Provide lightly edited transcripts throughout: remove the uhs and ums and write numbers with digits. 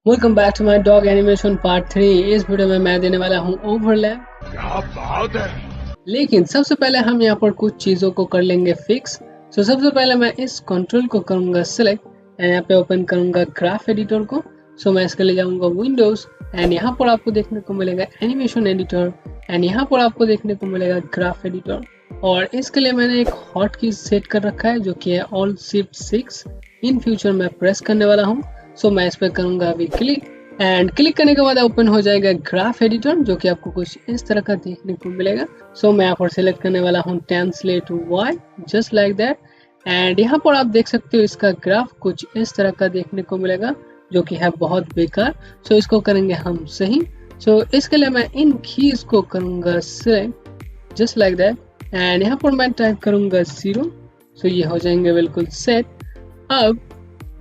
Welcome back to my dog animation part 3। इस video में मैं देने वाला हूं ओवरलैप। क्या बात है। लेकिन सबसे पहले हम यहां पर कुछ चीज़ों को कर लेंगे फिक्स। सबसे पहले मैं इस कंट्रोल को करूंगा सिलेक्ट एंड यहाँ पे ओपन करूंगा ग्राफ एडिटर को। मैं इसके लिए जाऊंगा विंडोज एंड यहाँ पर आपको देखने को मिलेगा एनिमेशन एडिटर एंड यहाँ पर आपको देखने को मिलेगा ग्राफ एडिटर। और इसके लिए मैंने एक हॉट की सेट कर रखा है जो कि है Alt Shift 6। इन फ्यूचर मैं प्रेस करने वाला हूँ। मैं इस पर करूंगा अभी क्लिक एंड क्लिक करने के बाद ओपन हो जाएगा ग्राफ एडिटर जो कि आपको कुछ इस तरह का देखने को मिलेगा। मैं यहाँ पर सिलेक्ट करने वाला हूँ translate Y just like that and यहाँ पर आप देख सकते हो इसका ग्राफ कुछ इस तरह का देखने को मिलेगा जो कि है बहुत बेकार। इसको करेंगे हम सही। इसके लिए मैं इन कीज को करूंगा select just like that and यहाँ पर मैं टाइप करूंगा 0। ये हो जाएंगे बिल्कुल सेट। अब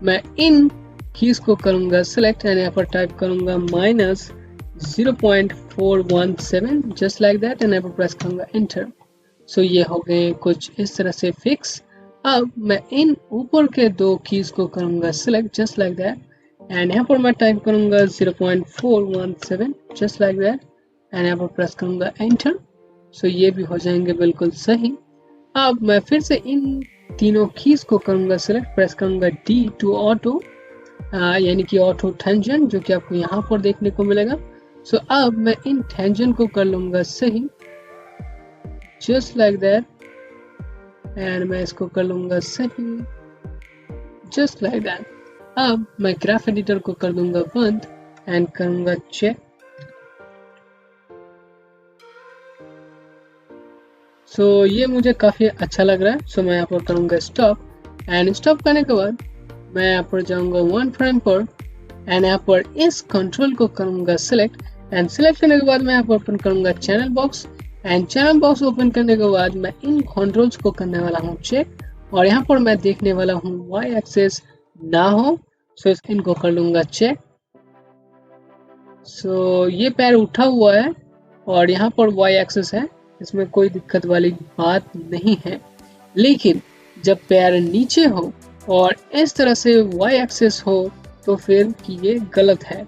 मैं इन कीज को करूंगा सिलेक्ट एंड यहाँ पर टाइप करूंगा -0.417 जस्ट लाइक दैट एंड यहाँ पर प्रेस करूंगा एंटर। ये हो गए कुछ इस तरह से फिक्स। अब मैं इन ऊपर के दो कीज को करूंगा select just like that and यहाँ पर मैं टाइप करूंगा 0.417 जस्ट लाइक दैट एंड यहाँ पर प्रेस करूंगा एंटर। ये भी हो जाएंगे बिल्कुल सही। अब मैं फिर से इन तीनों कीज को करूंगा सिलेक्ट, प्रेस करूंगा D टू ऑटो यानी कि ऑटो टेंजेंट जो कि आपको यहाँ पर देखने को मिलेगा। अब मैं इन टेंजेंट को कर लूंगा सही जस्ट लाइक दैट एंड मैं इसको कर लूंगा सही जस्ट लाइक दैट। अब मैं ग्राफ एडिटर को कर दूंगा बंद एंड करूंगा चेक। ये मुझे काफी अच्छा लग रहा है। मैं यहाँ पर करूंगा स्टॉप एंड स्टॉप करने के बाद मैं यहाँ पर जाऊंगा 1 फ्रेम पर एंड यहाँ पर इस कंट्रोल को करूंगा सिलेक्ट एंड सिलेक्ट करने के बाद मैं यहाँ पर ओपन करूंगा channel box and channel box open करने के बाद मैं इन कंट्रोल्स को करने वाला हूँ चेक और यहाँ पर मैं देखने वाला हूँ Y एक्सेस ना हो। इनको कर लूंगा चेक। ये पैर उठा हुआ है और यहाँ पर Y एक्सेस है, इसमें कोई दिक्कत वाली बात नहीं है। लेकिन जब पैर नीचे हो और इस तरह से Y एक्सेस हो तो फिर ये गलत है।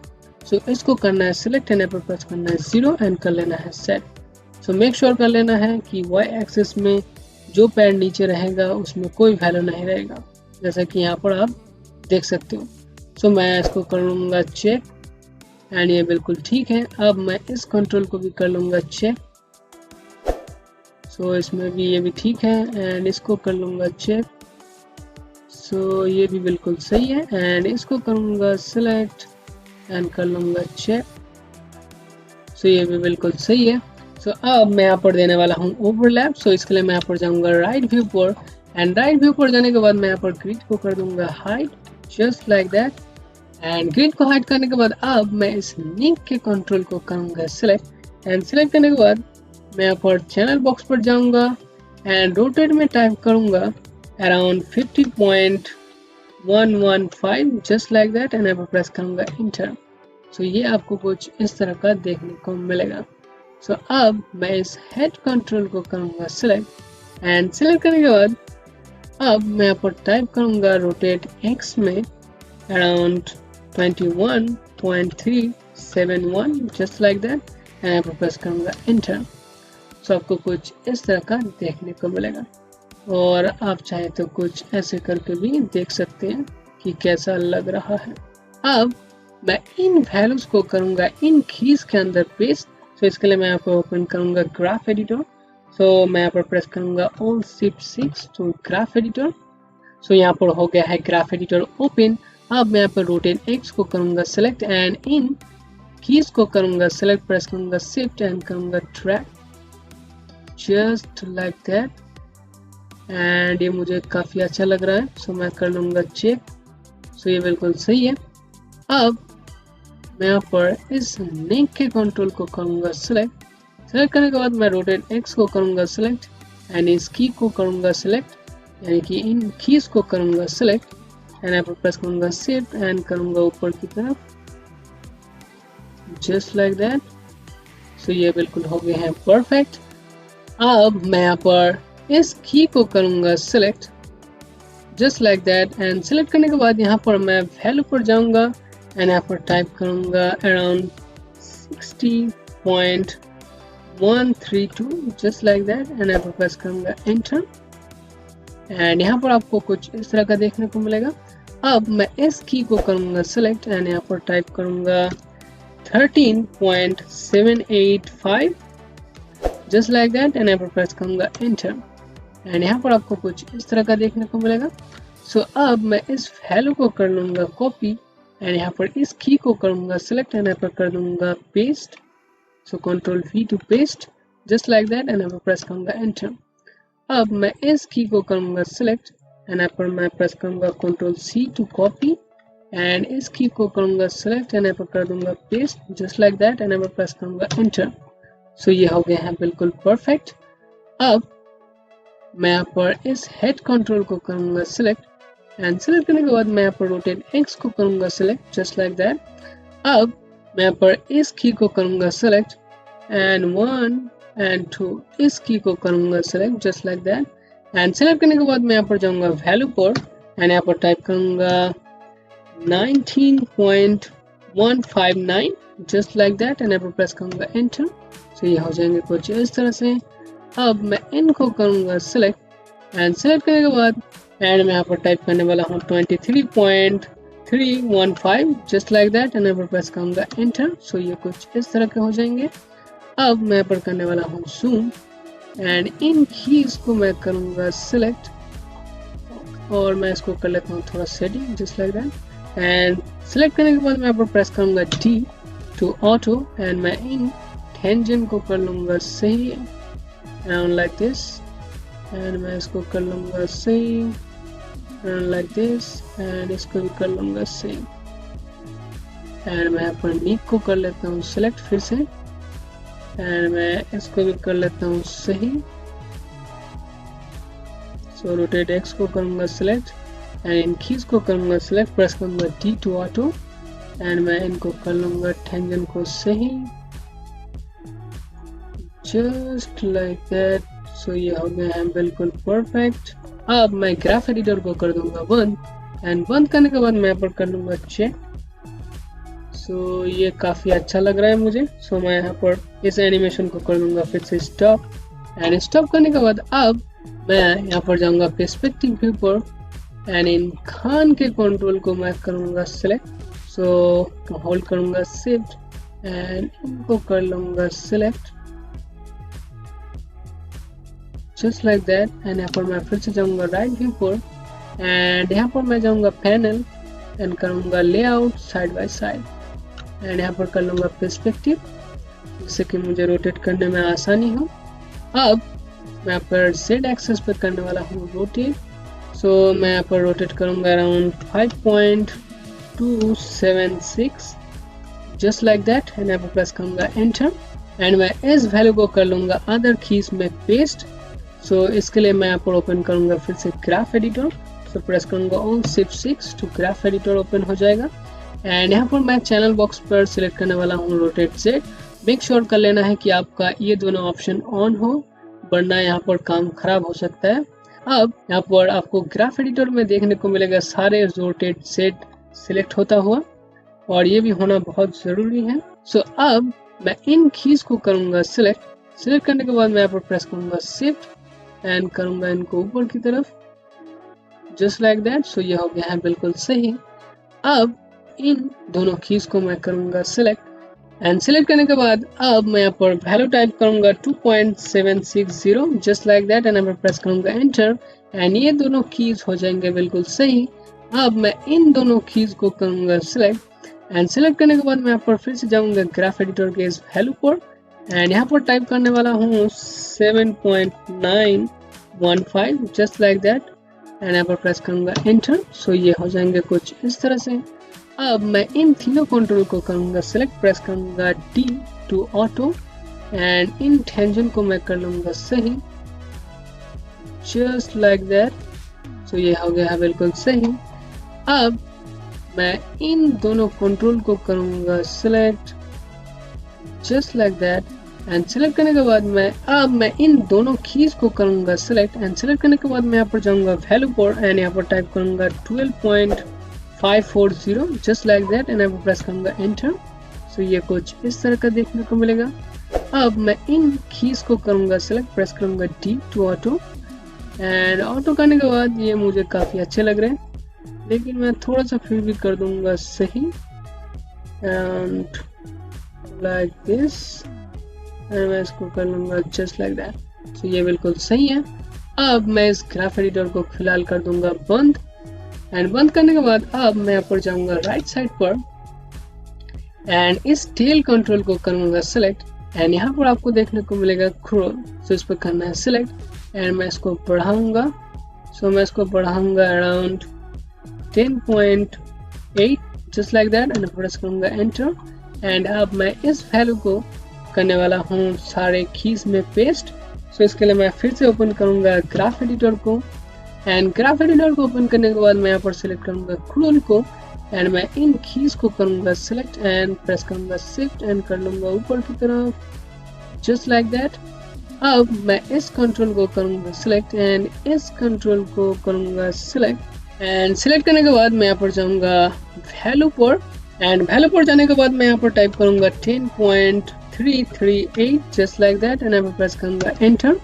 इसको करना है सिलेक्ट एंड पर प्रेस करना है 0 एंड कर लेना है सेट। मेक श्योर कर लेना है कि Y एक्सेस में जो पैर नीचे रहेगा उसमें कोई वैल्यू नहीं रहेगा, जैसा कि यहाँ पर आप देख सकते हो। मैं इसको कर लूँगा चेक एंड ये बिल्कुल ठीक है। अब मैं इस कंट्रोल को भी कर लूँगा चेक। इसमें भी ये भी ठीक है एंड इसको कर लूँगा चेक। ये भी बिल्कुल सही है एंड इसको करूँगा सिलेक्ट एंड कर लूँगा चेक। ये भी बिल्कुल सही है। अब मैं यहाँ पर देने वाला हूँ ओवरलैप। इसके लिए मैं यहाँ पर जाऊँगा राइट व्यू पर एंड राइट व्यू पर जाने के बाद मैं यहाँ पर ग्रिड को कर दूँगा hide just like that and grid को हाइड करने के बाद अब मैं इस लिंक के कंट्रोल को करूँगा सिलेक्ट एंड सिलेक्ट करने के बाद मैं यहाँ पर चैनल बॉक्स पर जाऊँगा एंड रोटेट में टाइप करूँगा around 50.115 just like that and यहाँ पर प्रेस करूँगा इंटर। ये आपको कुछ इस तरह का देखने को मिलेगा। अब मैं इस हेड कंट्रोल को करूँगा सिलेक्ट एंड सिलेक्ट करने के बाद अब मैं यहाँ पर टाइप करूँगा रोटेट एक्स में around 21.371 just like that and यहाँ पर प्रेस करूँगा इंटर। आपको कुछ इस तरह का देखने को मिलेगा और आप चाहे तो कुछ ऐसे करके भी देख सकते हैं कि कैसा लग रहा है। अब मैं इन वैल्यूज को करूँगा इन कीज के अंदर पेस्ट। इसके लिए मैं यहाँ पर ओपन करूँगा ग्राफ एडिटर। मैं यहाँ पर प्रेस करूँगा Alt Shift 6 to graph editor. यहाँ पर हो गया है ग्राफ एडिटर ओपन। अब मैं यहाँ पर रोटेट एक्स को करूँगा सिलेक्ट एंड इन कीज को करूँगा सिलेक्ट, प्रेस करूँगा शिफ्ट एंड करूँगा drag just like that and ये मुझे काफ़ी अच्छा लग रहा है। मैं कर लूँगा चेक। ये बिल्कुल सही है। अब मैं यहाँ पर इस नेक के कंट्रोल को करूँगा सिलेक्ट करने के बाद मैं रोटेट एक्स को करूँगा सिलेक्ट एंड इस की को करूँगा सिलेक्ट यानी कि इन कीज को करूँगा सिलेक्ट एंड यहाँ पर प्रेस करूँगा शिफ्ट एंड करूँगा ऊपर की तरफ जस्ट लाइक दैट। ये बिल्कुल हो गए हैं परफेक्ट। अब मैं यहाँ पर इस की को करूँगा select just like that and select करने के बाद यहाँ पर मैं वैल्यू पर जाऊँगा एंड यहाँ पर टाइप करूँगा around 60.132 just like that and यहाँ पर प्रेस करूँगा एंटर एंड यहाँ पर आपको कुछ इस तरह का देखने को मिलेगा। अब मैं इस की को करूँगा सिलेक्ट एंड यहाँ पर टाइप करूँगा 13.785 जस्ट लाइक दैट एंड यहाँ पर प्रेस करूँगा एंटर एंड यहाँ पर आपको कुछ इस तरह का देखने को मिलेगा। सो अब मैं इस वैल्यू को कर लूँगा कॉपी एंड यहाँ पर इस की को करूँगा सिलेक्ट एंड यहाँ पर कर दूँगा paste. So control V to paste just like that and यहाँ पर प्रेस करूँगा एंटर। अब मैं इस की को करूँगा सिलेक्ट एंड यहाँ पर मैं प्रेस करूँगा control C to copy and इस की को करूँगा सिलेक्ट एंड यहाँ पर कर दूँगा paste just like that and यहाँ पर प्रेस करूँगा एंटर। सो ये हो गया है बिल्कुल परफेक्ट। अब मैं यहाँ पर इस हेड कंट्रोल को करूँगा सिलेक्ट एंड सिलेक्ट करने के बाद मैं यहाँ पर रोटेट एक्स को करूँगा सिलेक्ट जस्ट लाइक दैट। अब मैं यहाँ पर इस की को करूँगा सिलेक्ट एंड 1 एंड 2 इस की को करूँगा select just like that and select करने के बाद मैं यहाँ पर जाऊँगा वैल्यू पर एंड यहाँ पर टाइप करूँगा 19.159 जस्ट लाइक दैट एंड यहाँ पर प्रेस करूँगा एंटर। सो ये हो जाएंगे कुछ इस तरह से। अब मैं इनको करूँगा सिलेक्ट एंड सिलेक्ट करने के बाद एंड मैं यहाँ पर टाइप करने वाला हूँ 23.315 जस्ट लाइक दैट एंड यहाँ पर प्रेस करूँगा एंटर। सो ये कुछ इस तरह के हो जाएंगे। अब मैं यहाँ पर करने वाला हूँ जूम एंड इन कीज को मैं करूँगा सिलेक्ट और मैं इसको कर लेता हूँ थोड़ा setting just like that and select करने के बाद मैं यहाँ पर प्रेस करूँगा D टू ऑटो एंड मैं इन टेंजेंट को कर लूँगा सही अराउंड लाइक दिस एंड मैं इसको कर लूँगा सही अराउंड लाइक दिस एंड इसको भी कर लूँगा सही एंड मैं यहाँ पर नीक को कर लेता हूँ सिलेक्ट फिर से एंड मैं इसको भी कर लेता हूँ सही। सो रोटेट एक्स को करूँगा सिलेक्ट एंड इन कीज को करूँगा सिलेक्ट प्रेस करूँगा D टू ऑटो एंड मैं इनको कर लूँगा टेंजेंट को सही जस्ट लाइक दैट। सो ये हो गया है बिल्कुल परफेक्ट। अब मैं ग्राफ एडिटर को कर दूंगा बंद एंड बंद करने के बाद मैं यहाँ पर कर लूँगा चेक। सो ये काफ़ी अच्छा लग रहा है मुझे। सो मैं यहाँ पर इस एनिमेशन को कर दूंगा फिर से स्टॉप एंड स्टॉप करने के बाद अब मैं यहाँ पर जाऊँगा पर्सपेक्टिव व्यू पर एंड इन खान के कंट्रोल को मैं करूँगा सिलेक्ट। सो होल्ड करूँगा शिफ्ट एंड इनको कर लूँगा select just like that and यहाँ पर मैं फिर से जाऊँगा राइट व्यू पर एंड यहाँ पर मैं जाऊँगा पैनल एंड करूँगा layout side by side and यहाँ पर कर लूँगा पर्सपेक्टिव जिससे कि मुझे रोटेट करने में आसानी हो। अब मैं यहाँ पर Z एक्सेस पर करने वाला हूँ रोटेट। सो मैं यहाँ पर रोटेट करूँगा around 5.276 just like that and यहाँ पर प्रेस करूँगा एंटर एंड मैं इस वैल्यू को कर लूँगा अदर कीज में पेस्ट। सो इसके लिए मैं यहाँ पर ओपन करूँगा फिर से ग्राफ एडिटर। सो प्रेस करूँगा ऑन शिफ्ट 6 तो ग्राफ एडिटर ओपन हो जाएगा एंड यहाँ पर मैं चैनल बॉक्स पर सिलेक्ट करने वाला हूँ रोटेट Z। मेक श्योर कर लेना है कि आपका ये दोनों ऑप्शन ऑन हो वरना यहाँ पर काम खराब हो सकता है। अब यहाँ पर आपको ग्राफ एडिटर में देखने को मिलेगा सारे रोटेट Z सिलेक्ट होता हुआ और ये भी होना बहुत ज़रूरी है। सो अब मैं इन कीज को करूँगा सिलेक्ट करने के बाद मैं यहाँ पर प्रेस करूँगा शिफ्ट एंड करूँगा इनको ऊपर की तरफ जस्ट लाइक दैट। सो ये हो गया है बिल्कुल सही। अब इन दोनों कीज को मैं करूँगा सिलेक्ट एंड सिलेक्ट करने के बाद अब मैं यहाँ पर वैल्यू टाइप करूँगा 2.760 जस्ट लाइक दैट एंड यहाँ पर प्रेस करूँगा एंटर एंड ये दोनों कीज हो जाएंगे बिल्कुल सही। अब मैं इन दोनों कीज को करूँगा सिलेक्ट एंड सिलेक्ट करने के बाद मैं यहाँ पर फिर से जाऊँगा ग्राफ एडिटर के इस वैल्यू पर एंड यहाँ पर टाइप करने वाला हूँ 7.915 जस्ट लाइक दैट एंड यहाँ पर प्रेस करूँगा एंटर। सो ये हो जाएंगे कुछ इस तरह से। अब मैं इन तीनों कंट्रोल को करूँगा सिलेक्ट प्रेस करूँगा D टू ऑटो एंड इन टेंजेंट को मैं कर लूँगा सही जस्ट लाइक दैट। सो ये हो गया है बिल्कुल सही। अब मैं इन दोनों कंट्रोल को करूँगा select just like that and select करने के बाद मैं इन दोनों कीज को करूँगा सिलेक्ट एंड सिलेक्ट करने के बाद मैं यहाँ पर जाऊँगा वैल्यू पर एंड यहाँ पर टाइप करूँगा 540 जस्ट लाइक दैट एंड अब प्रेस करूंगा एंटर। सो ये कुछ इस तरह का देखने को मिलेगा। अब मैं इन कीज को करूंगा सेलेक्ट, प्रेस करूंगा D to auto and auto करने के बाद ये मुझे काफ़ी अच्छे लग रहे हैं, लेकिन मैं थोड़ा सा फिर भी कर दूंगा सही एंड लाइक दिस एंड मैं इसको कर लूंगा जस्ट लाइक दैट। तो ये बिल्कुल सही है। अब मैं इस ग्राफ एडिटर को फिलहाल कर दूंगा बंद एंड बंद करने के बाद अब मैं यहाँ पर जाऊंगा राइट साइड पर एंड इस टेल कंट्रोल को करूंगा सेलेक्ट एंड यहाँ पर आपको देखने को मिलेगा क्रोल। सो इस पर करना है सेलेक्ट एंड मैं इसको बढ़ाऊंगा। सो मैं इसको बढ़ाऊंगा around 10.8 just like that and press करूंगा एंटर एंड अब मैं इस वैल्यू को करने वाला हूँ सारे कीज में पेस्ट। सो इसके लिए मैं फिर से ओपन करूंगा ग्राफ एडिटर को एंड ग्राफ एडिटर को ओपन करने के बाद मैं यहाँ पर सिलेक्ट करूंगा क्रोल को एंड मैं इन कीज को करूंगा सेलेक्ट एंड प्रेस करूंगा शिफ्ट एंड कर लूंगा ऊपर की तरफ जस्ट लाइक दैट। अब मैं इस कंट्रोल को करूंगा सिलेक्ट एंड इस कंट्रोल को करूंगा सिलेक्ट एंड सिलेक्ट करने के बाद मैं यहाँ पर जाऊंगा वैल्यू पर एंड वैल्यू पर जाने के बाद मैं यहाँ पर टाइप करूंगा 10.338 जस्ट लाइक दैट एंड यहाँ पर प्रेस करूंगा एंटर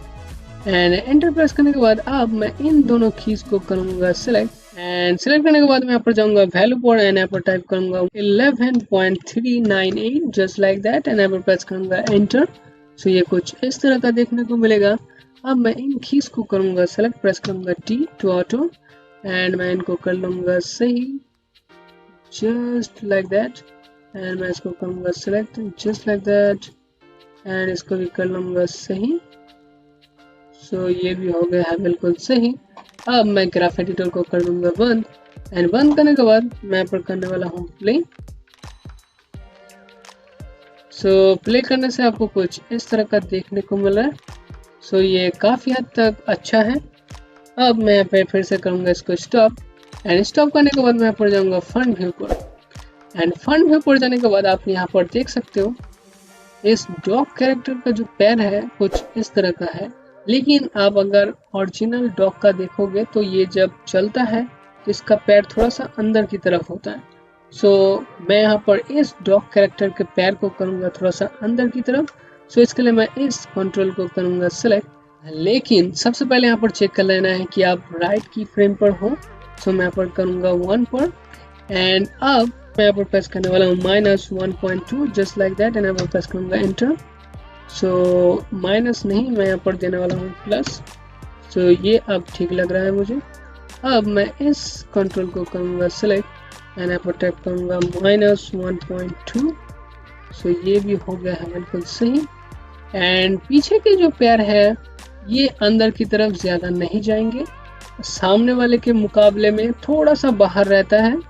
एंड एंटर प्रेस करने के बाद अब मैं इन दोनों कीज को करूंगा सिलेक्ट एंड सिलेक्ट करने के बाद मैं यहाँ पर जाऊंगा वैल्यू पर एंड यहाँ पर टाइप करूंगा 11.398 जस्ट लाइक दैट एंड यहाँ पर प्रेस करूंगा एंटर। सो ये कुछ इस तरह का देखने को मिलेगा। अब मैं इन कीज को करूंगा सेलेक्ट, प्रेस करूंगा टी टू ऑटो एंड मैं इनको कर लूंगा सही जस्ट लाइक दैट एंड मैं इसको करूंगा select just like that and इसको भी कर लूंगा सही। सो ये भी हो गया है बिल्कुल सही। अब मैं ग्राफ एडिटर को कर दूंगा बंद एंड बंद करने के बाद मैं पर करने वाला हूँ प्ले। सो प्ले करने से आपको कुछ इस तरह का देखने को मिला है। सो ये काफ़ी हद तक अच्छा है। अब मैं यहाँ पे फिर से करूँगा इसको स्टॉप एंड स्टॉप करने के बाद मैं यहाँ पर जाऊँगा फ्रंट व्यू पर एंड फ्रंट व्यू पर जाने के बाद आप यहाँ पर देख सकते हो इस डॉग कैरेक्टर का जो पैर है कुछ इस तरह का है, लेकिन आप अगर ओरिजिनल डॉग का देखोगे तो ये जब चलता है तो इसका पैर थोड़ा सा अंदर की तरफ होता है। सो मैं यहाँ पर इस डॉग कैरेक्टर के पैर को करूँगा थोड़ा सा अंदर की तरफ। सो इसके लिए मैं इस कंट्रोल को करूँगा सेलेक्ट, लेकिन सबसे पहले यहाँ पर चेक कर लेना है कि आप राइट की फ्रेम पर हो। सो मैं यहाँ पर करूँगा 1 पर एंड अब मैं यहाँ पर प्रेस करने वाला हूँ -1.2 जस्ट लाइक दैट एंड यहाँ पर प्रेस करूँगा एंटर। सो माइनस नहीं, मैं यहाँ पर देने वाला हूँ प्लस। सो ये अब ठीक लग रहा है मुझे। अब मैं इस कंट्रोल को करूँगा सेलेक्ट एंड यहाँ पर टाइप करूँगा -1.2। सो ये भी हो गया है बिल्कुल सही एंड पीछे के जो पैर है ये अंदर की तरफ ज़्यादा नहीं जाएंगे, सामने वाले के मुकाबले में थोड़ा सा बाहर रहता है।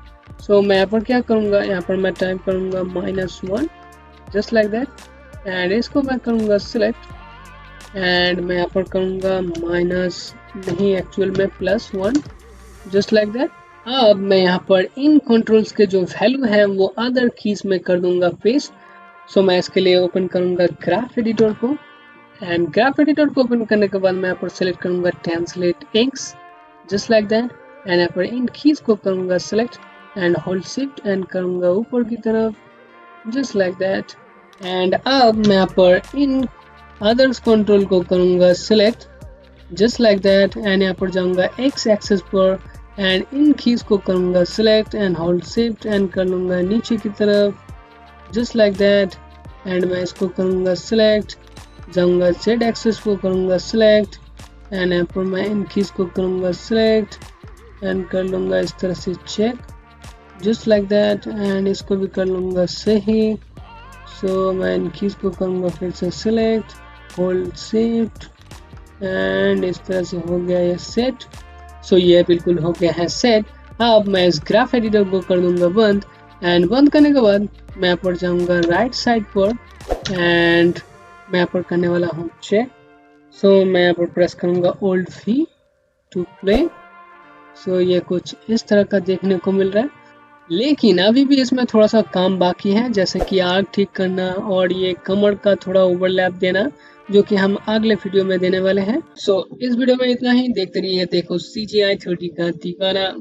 सो मैं यहाँ पर क्या करूँगा, यहाँ पर मैं टाइप करूँगा -1 जस्ट लाइक दैट एंड इसको मैं करूँगा सिलेक्ट एंड मैं यहाँ पर करूँगा माइनस नहीं, एक्चुअल में +1 जस्ट लाइक दैट। अब मैं यहाँ पर इन कंट्रोल्स के जो वैल्यू है वो अदर कीज में कर दूंगा पेस्ट। सो मैं इसके लिए ओपन करूँगा ग्राफ एडिटर को एंड ग्राफ एडिटर को ओपन करने के बाद मैं यहाँ पर सेलेक्ट करूँगा translate inks just like that and यहाँ पर इन कीज को करूँगा select and hold shift and करूँगा ऊपर की तरफ जस्ट लाइक दैट एंड अब मैं यहाँ पर इन अदर्स कंट्रोल को करूँगा select just like that and यहाँ पर जाऊँगा एक्स एक्सेस पर एंड इन कीज को करूँगा select and hold shift and कर लूँगा नीचे की तरफ जस्ट लाइक दैट एंड मैं इसको करूँगा सिलेक्ट, जाऊँगा जेड एक्सेस को करूँगा सिलेक्ट एंड यहाँ पर मैं इन कीज को करूँगा सिलेक्ट एंड कर लूँगा इस तरह से check just like that and इसको भी कर लूँगा सही। सो मैं इन कीज को करूँगा फिर से सिलेक्ट, होल्ड शिफ्ट एंड इस तरह से हो गया ये सेट। सो ये बिल्कुल हो गया है सेट। अब मैं इस ग्राफ एडिटर को कर दूंगा बंद एंड बंद करने के बाद मैं यहाँ पर जाऊँगा राइट साइड पर एंड मैं यहाँ पर करने वाला हूँ चेक। सो मैं यहाँ पर प्रेस करूँगा Alt V टू प्ले। सो ये कुछ इस तरह का देखने को मिल रहा है, लेकिन अभी भी इसमें थोड़ा सा काम बाकी है, जैसे कि आग ठीक करना और ये कमर का थोड़ा ओवरलैप देना, जो कि हम अगले वीडियो में देने वाले हैं। सो इस वीडियो में इतना ही। देखते रहिए देखो CJI 30 का दीवाना।